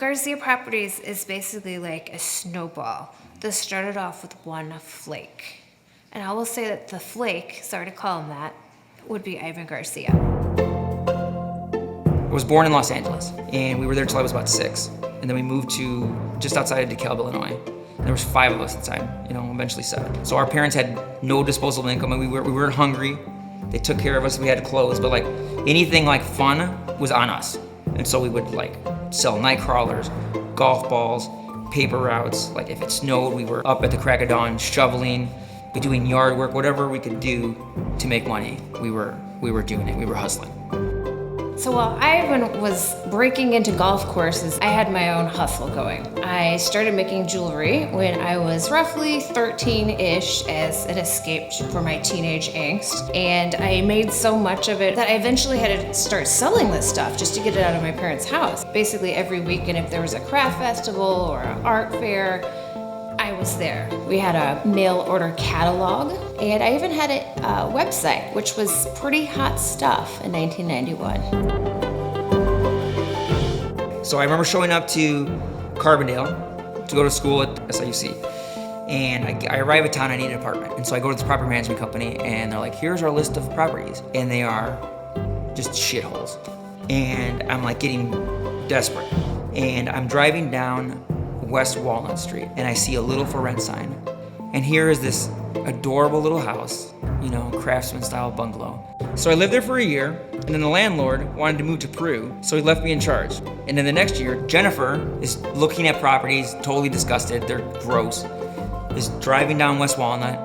Garcia Properties is basically like a snowball that started off with one flake. And I will say that the flake, sorry to call him that, would be Ivan Garcia. I was born in Los Angeles, and we were there till I was about 6. And then we moved to just outside of DeKalb, Illinois. And there was 5 of us inside, eventually 7. So our parents had no disposable income, and we weren't hungry. They took care of us, we had clothes, but like anything like fun was on us. And so we would like sell night crawlers, golf balls, paper routes. Like if it snowed, we were up at the crack of dawn shoveling, doing yard work, whatever we could do to make money. We were doing it, we were hustling. So while Ivan was breaking into golf courses, I had my own hustle going. I started making jewelry when I was roughly 13-ish as an escape for my teenage angst. And I made so much of it that I eventually had to start selling this stuff just to get it out of my parents' house. Basically every weekend, if there was a craft festival or an art fair, I was there. We had a mail order catalog, and I even had a website, which was pretty hot stuff in 1991. So I remember showing up to Carbondale to go to school at SIUC. And I arrive at town, I need an apartment. And so I go to this property management company, and they're like, here's our list of properties. And they are just shitholes. And I'm like getting desperate. And I'm driving down West Walnut Street, and I see a little for rent sign. And here is this adorable little house, craftsman style bungalow. So I lived there for a year, and then the landlord wanted to move to Peru, so he left me in charge. And then the next year, Jennifer is looking at properties, totally disgusted, they're gross, is driving down West Walnut,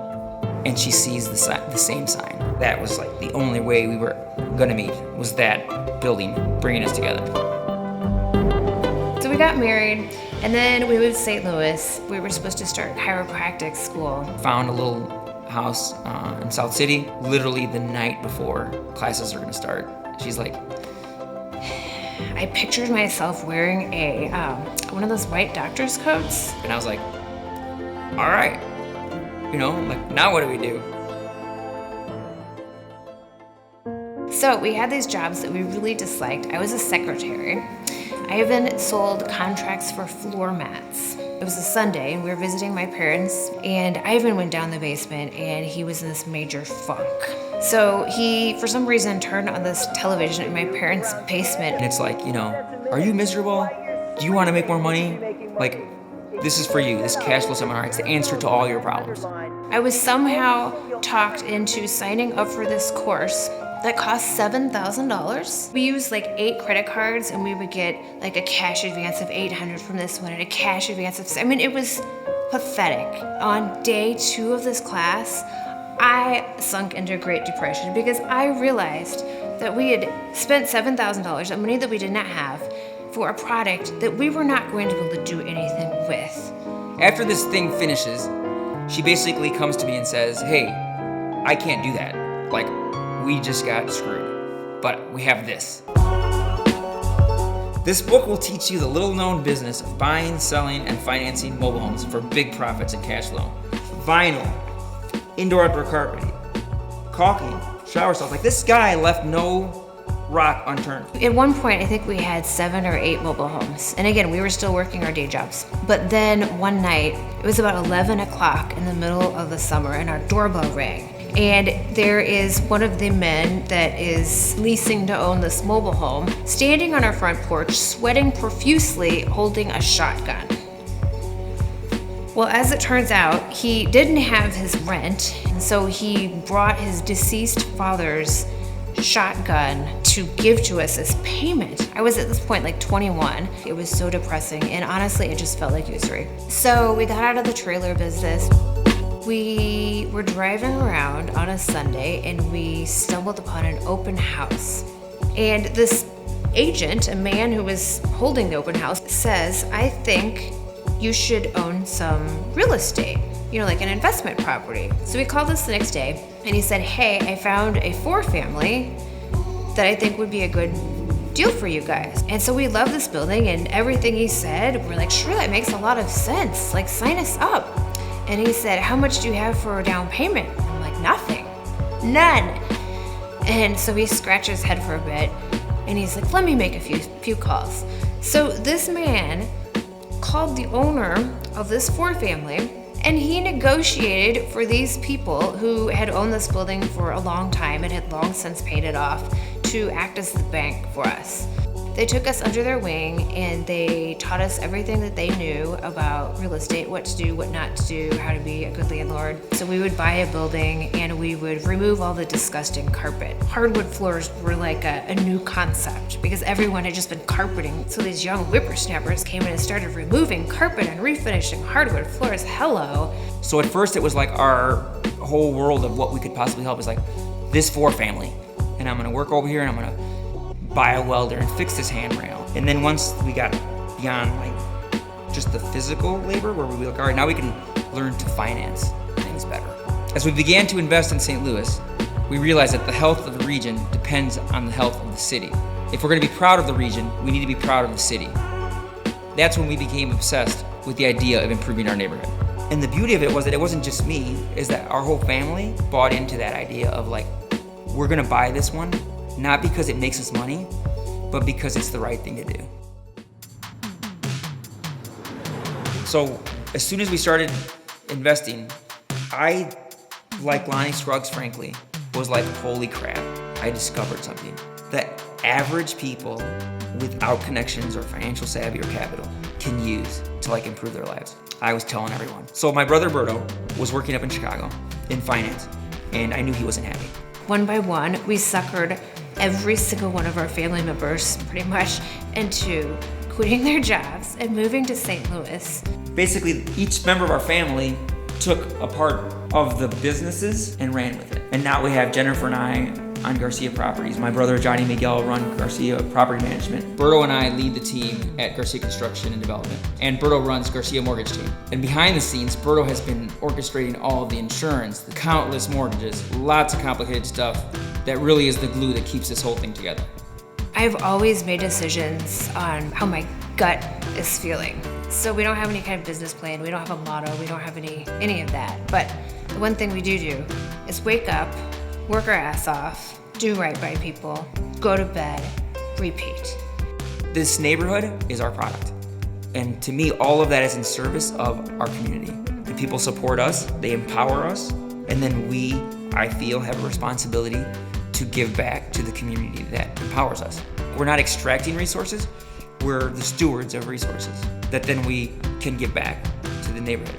and she sees the same sign. That was like the only way we were gonna meet, was that building bringing us together. So we got married, and then we moved to St. Louis. We were supposed to start chiropractic school. Found a little house in South City, literally the night before classes are gonna start. She's like, I pictured myself wearing one of those white doctor's coats. and I was like, all right, now what do we do? So we had these jobs that we really disliked. I was a secretary. I even sold contracts for floor mats. It was a Sunday, and we were visiting my parents, and Ivan went down the basement, and he was in this major funk. So he, for some reason, turned on this television in my parents' basement. And it's like, are you miserable? Do you want to make more money? Like, this is for you, this cash flow seminar. It's the answer to all your problems. I was somehow talked into signing up for this course that cost $7,000. We used like 8 credit cards, and we would get like a cash advance of $800 from this one and a cash advance of, it was pathetic. On day 2 of this class, I sunk into a Great Depression because I realized that we had spent $7,000, the money that we did not have, for a product that we were not going to be able to do anything with. After this thing finishes, she basically comes to me and says, hey, I can't do that. Like, we just got screwed, but we have this. This book will teach you the little-known business of buying, selling, and financing mobile homes for big profits and cash flow. Vinyl, indoor-outdoor carpeting, caulking, shower stalls. Like, this guy left no rock unturned. At one point, I think we had 7 or 8 mobile homes. And again, we were still working our day jobs. But then one night, it was about 11 o'clock in the middle of the summer, and our doorbell rang. And there is one of the men that is leasing to own this mobile home, standing on our front porch, sweating profusely, holding a shotgun. Well, as it turns out, he didn't have his rent, and so he brought his deceased father's shotgun to give to us as payment. I was at this point like 21. It was so depressing, and honestly, it just felt like usury. So we got out of the trailer business. We were driving around on a Sunday, and we stumbled upon an open house. And this agent, a man who was holding the open house, says, I think you should own some real estate, like an investment property. So we called us the next day, and he said, hey, I found a 4-family that I think would be a good deal for you guys. And so we love this building, and everything he said, we're like, sure, that makes a lot of sense. Like, sign us up. And he said, how much do you have for a down payment? I'm like, nothing, none. And so he scratched his head for a bit, and he's like, let me make a few calls. So this man called the owner of this 4-family, and he negotiated for these people who had owned this building for a long time and had long since paid it off to act as the bank for us. They took us under their wing and they taught us everything that they knew about real estate, what to do, what not to do, how to be a good landlord. So we would buy a building and we would remove all the disgusting carpet. Hardwood floors were like a new concept because everyone had just been carpeting. So these young whippersnappers came in and started removing carpet and refinishing hardwood floors. Hello. So at first it was like our whole world of what we could possibly help is like this 4-family. And I'm gonna work over here and I'm gonna buy a welder and fix this handrail. And then once we got beyond like just the physical labor where we were like, all right, now we can learn to finance things better. As we began to invest in St. Louis, we realized that the health of the region depends on the health of the city. If we're gonna be proud of the region, we need to be proud of the city. That's when we became obsessed with the idea of improving our neighborhood. And the beauty of it was that it wasn't just me, is that our whole family bought into that idea of like, we're gonna buy this one, not because it makes us money, but because it's the right thing to do. So as soon as we started investing, I, like Lonnie Scruggs, frankly, was like, holy crap, I discovered something that average people without connections or financial savvy or capital can use to like improve their lives. I was telling everyone. So my brother Berto was working up in Chicago in finance, and I knew he wasn't happy. One by one, we suckered every single one of our family members pretty much into quitting their jobs and moving to St. Louis. Basically, each member of our family took a part of the businesses and ran with it. And now we have Jennifer and I on Garcia Properties. My brother Johnny Miguel run Garcia Property Management. Berto and I lead the team at Garcia Construction and Development. And Berto runs Garcia Mortgage Team. And behind the scenes, Berto has been orchestrating all of the insurance, the countless mortgages, lots of complicated stuff that really is the glue that keeps this whole thing together. I've always made decisions on how my gut is feeling. So we don't have any kind of business plan, we don't have a motto, we don't have any of that. But the one thing we do is wake up, work our ass off, do right by people, go to bed, repeat. This neighborhood is our product. And to me, all of that is in service of our community. The people support us, they empower us, and then we, I feel, have a responsibility to give back to the community that empowers us. We're not extracting resources, we're the stewards of resources that then we can give back to the neighborhood.